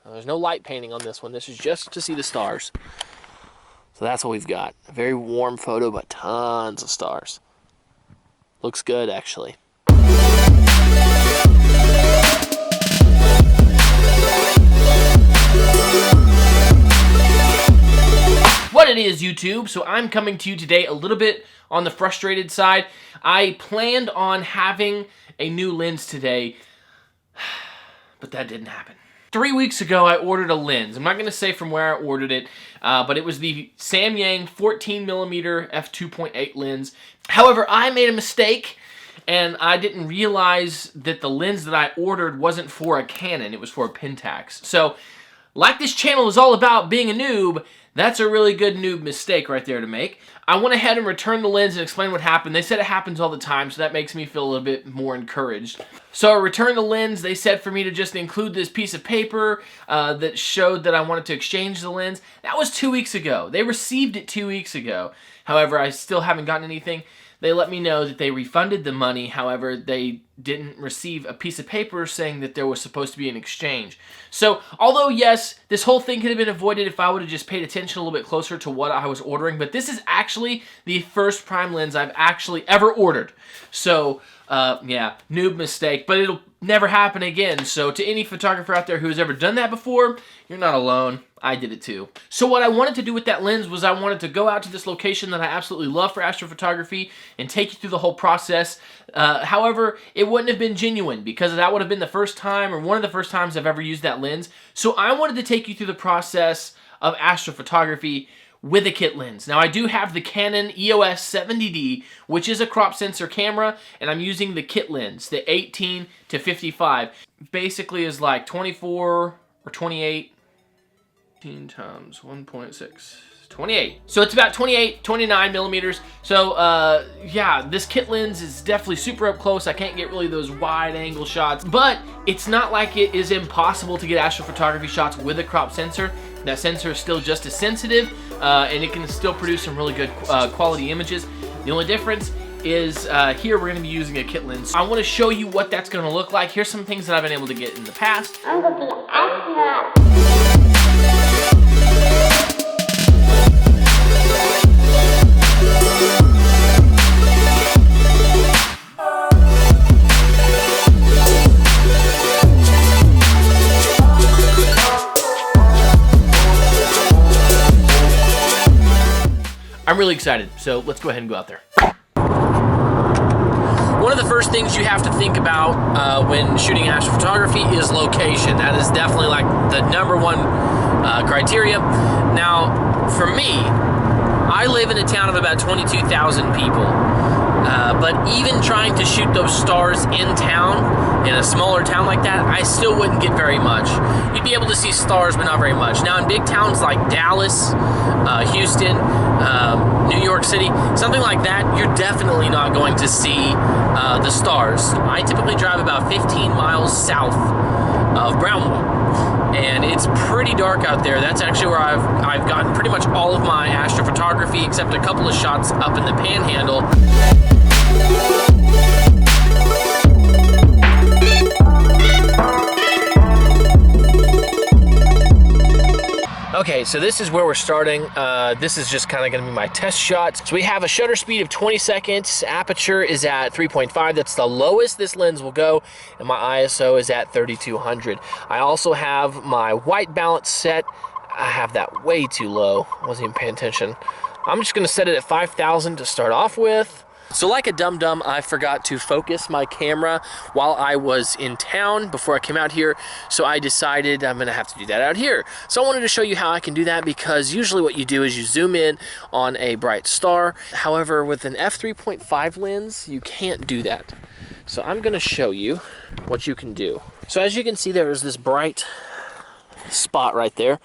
There's no light painting on this one. This is just to see the stars. So that's what we've got. A very warm photo, but tons of stars. Looks good, actually. What it is, YouTube. So I'm coming to you today a little bit on the frustrated side. I planned on having a new lens today, but that didn't happen. 3 weeks ago, I ordered a lens. I'm not going to say from where I ordered it, but it was the Samyang 14mm f2.8 lens. However, I made a mistake, and I didn't realize that the lens that I ordered wasn't for a Canon. It was for a Pentax. So, like this channel is all about being a noob, that's a really good noob mistake right there to make. I went ahead and returned the lens and explained what happened. They said it happens all the time, so that makes me feel a little bit more encouraged. So I returned the lens. They said for me to just include this piece of paper that showed that I wanted to exchange the lens. That was 2 weeks ago. They received it 2 weeks ago. However, I still haven't gotten anything. They let me know that they refunded the money. However, they didn't receive a piece of paper saying that there was supposed to be an exchange. So, although yes, this whole thing could have been avoided if I would have just paid attention a little bit closer to what I was ordering, but this is actually the first prime lens I've actually ever ordered. So, yeah, noob mistake, but it'll never happen again. So to any photographer out there who has ever done that before, you're not alone. I did it too. So what I wanted to do with that lens was I wanted to go out to this location that I absolutely love for astrophotography and take you through the whole process. However, it wouldn't have been genuine because that would have been the first time or one of the first times I've ever used that lens. So I wanted to take you through the process of astrophotography with a kit lens. Now I do have the Canon EOS 70D, which is a crop sensor camera, and I'm using the kit lens, the 18 to 55. Basically is like 24 or 28 times 1.6. 28. So it's about 28, 29 millimeters. So yeah, this kit lens is definitely super up close. I can't get really those wide angle shots, but it's not like it is impossible to get astrophotography shots with a crop sensor. That sensor is still just as sensitive, and it can still produce some really good quality images. The only difference is here we're going to be using a kit lens. I want to show you what that's going to look like. Here's some things that I've been able to get in the past. I'm going to be an astronaut. I'm really excited, so let's go ahead and go out there. One of the first things you have to think about when shooting astrophotography is location. That is definitely like the #1 criteria. Now, for me, I live in a town of about 22,000 people. But even trying to shoot those stars in town, in a smaller town like that, I still wouldn't get very much. You'd be able to see stars, but not very much. Now in big towns like Dallas, Houston, New York City, something like that, you're definitely not going to see the stars. I typically drive about 15 miles south of Brownwood, and it's pretty dark out there. That's actually where I've gotten pretty much all of my astrophotography, except a couple of shots up in the Panhandle. Okay, so this is where we're starting. This is just kind of going to be my test shot. So we have a shutter speed of 20 seconds. Aperture is at 3.5. That's the lowest this lens will go. And my ISO is at 3200. I also have my white balance set. I have that way too low. Wasn't even paying attention. I'm just going to set it at 5,000 to start off with. So like a dum-dum, I forgot to focus my camera while I was in town before I came out here, so I decided I'm going to have to do that out here. So I wanted to show you how I can do that, because usually what you do is you zoom in on a bright star. However, with an f3.5 lens, you can't do that. So I'm going to show you what you can do. So as you can see, there is this bright spot right there.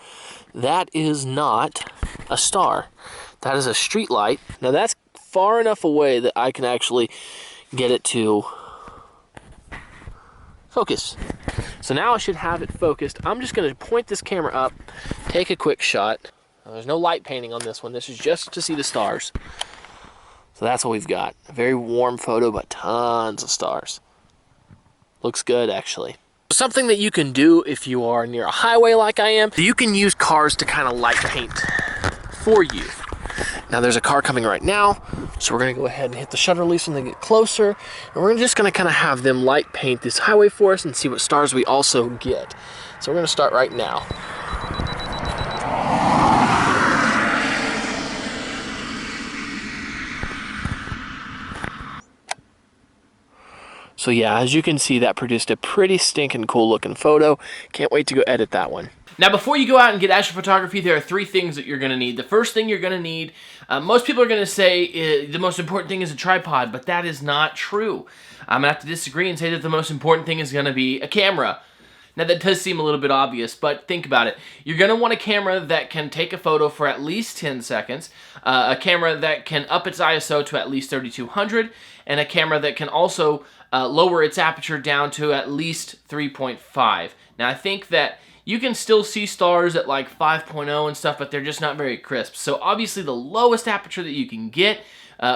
That is not a star. That is a street light. Now that's far enough away that I can actually get it to focus. So now I should have it focused. I'm just going to point this camera up, take a quick shot. There's no light painting on this one. This is just to see the stars. So that's what we've got. A very warm photo, but tons of stars. Looks good, actually. Something that you can do if you are near a highway like I am, you can use cars to kind of light paint for you. Now there's a car coming right now, so we're gonna go ahead and hit the shutter release when they get closer, and we're just gonna kind of have them light paint this highway for us and see what stars we also get. So we're gonna start right now. So yeah, as you can see, that produced a pretty stinking cool looking photo. Can't wait to go edit that one. Now, before you go out and get astrophotography, there are 3 things that you're going to need. The first thing you're going to need, most people are going to say the most important thing is a tripod, but that is not true. I'm going to have to disagree and say that the most important thing is going to be a camera. Now, that does seem a little bit obvious, but think about it. You're going to want a camera that can take a photo for at least 10 seconds, a camera that can up its ISO to at least 3200, and a camera that can also lower its aperture down to at least 3.5. Now, I think that you can still see stars at like 5.0 and stuff, but they're just not very crisp. So obviously the lowest aperture that you can get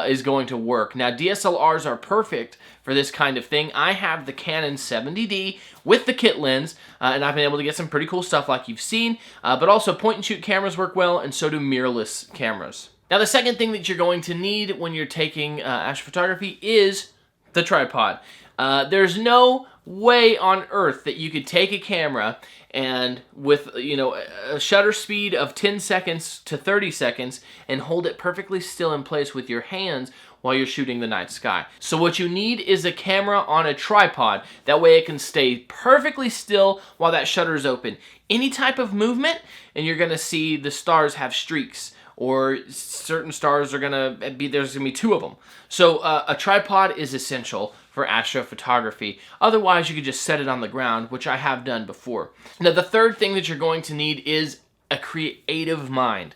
is going to work. Now, DSLRs are perfect for this kind of thing. I have the Canon 70D with the kit lens, and I've been able to get some pretty cool stuff like you've seen, but also point and shoot cameras work well, and so do mirrorless cameras. Now, the second thing that you're going to need when you're taking astrophotography is the tripod. There's no way on earth that you could take a camera and with, you know, a shutter speed of 10 seconds to 30 seconds and hold it perfectly still in place with your hands while you're shooting the night sky. So what you need is a camera on a tripod. That way it can stay perfectly still while that shutter is open. Any type of movement and you're gonna see the stars have streaks, or certain stars are gonna be, there's gonna be 2 of them. So a tripod is essential for astrophotography. Otherwise, you could just set it on the ground, which I have done before. Now, the third thing that you're going to need is a creative mind.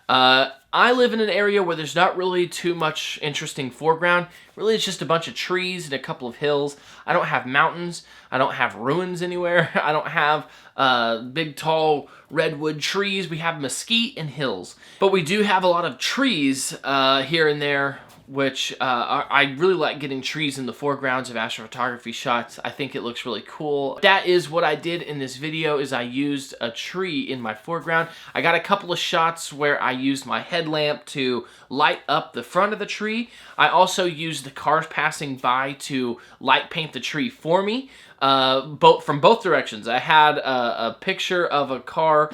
I live in an area where there's not really too much interesting foreground. Really, it's just a bunch of trees and a couple of hills. I don't have mountains. I don't have ruins anywhere. I don't have big, tall redwood trees. We have mesquite and hills. But we do have a lot of trees here and there, which I really like getting trees in the foregrounds of astrophotography shots. I think it looks really cool. That is what I did in this video, is I used a tree in my foreground. I got a couple of shots where I used my headlamp to light up the front of the tree. I also used the cars passing by to light paint the tree for me. From both directions. I had a picture of a car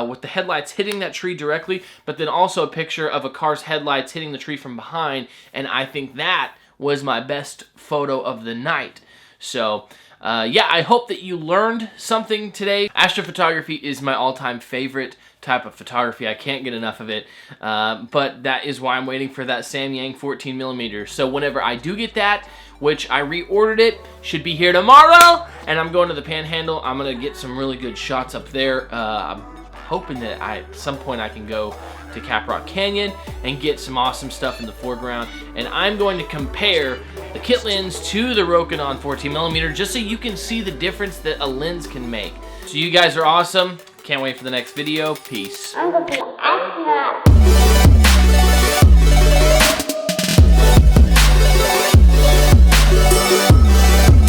with the headlights hitting that tree directly, but then also a picture of a car's headlights hitting the tree from behind, and I think that was my best photo of the night. So, yeah, I hope that you learned something today. Astrophotography is my all-time favorite type of photography. I can't get enough of it, but that is why I'm waiting for that Samyang 14mm. So whenever I do get that, which I reordered it, should be here tomorrow, and I'm going to the Panhandle. I'm gonna get some really good shots up there. I'm hoping that at some point I can go to Caprock Canyon and get some awesome stuff in the foreground, and I'm going to compare the kit lens to the Rokinon 14mm just so you can see the difference that a lens can make. So you guys are awesome. Can't wait for the next video. Peace.